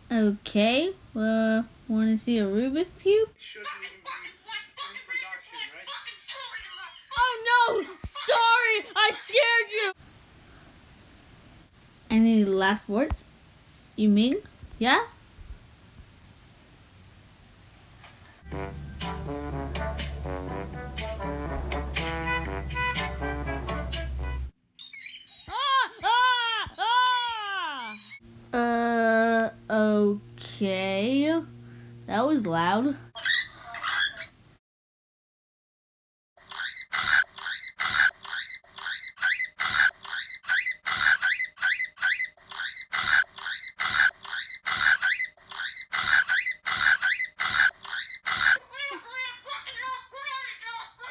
Okay, want to see a Rubik's Cube? Oh no! Sorry! I scared you! Any last words? You mean? Yeah? Okay. That was loud.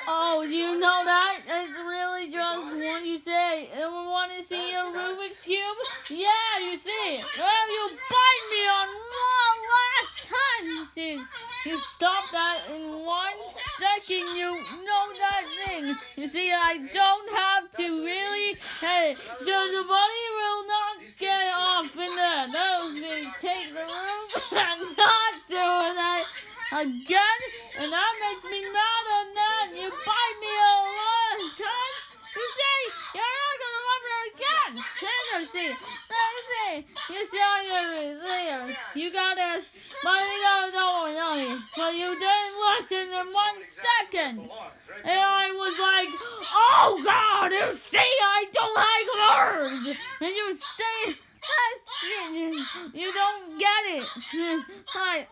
Oh, you know that? It's really just what you say. Want to see a Rubik's Cube? Yeah, you see. Well, you bite me on one last time, you see. You stop that in 1 second, you know that thing. You see, I don't have to really. Hey, the body will not get off in there. Those things take the room and not doing that again, and that makes me mad and then you bite me a lot of times. You say you're not gonna love her again. Then you see, you see, you got this, but you don't, but you didn't listen in 1 second. And I was like, oh God, you see, I don't like words. And you say, you don't get it. Hi.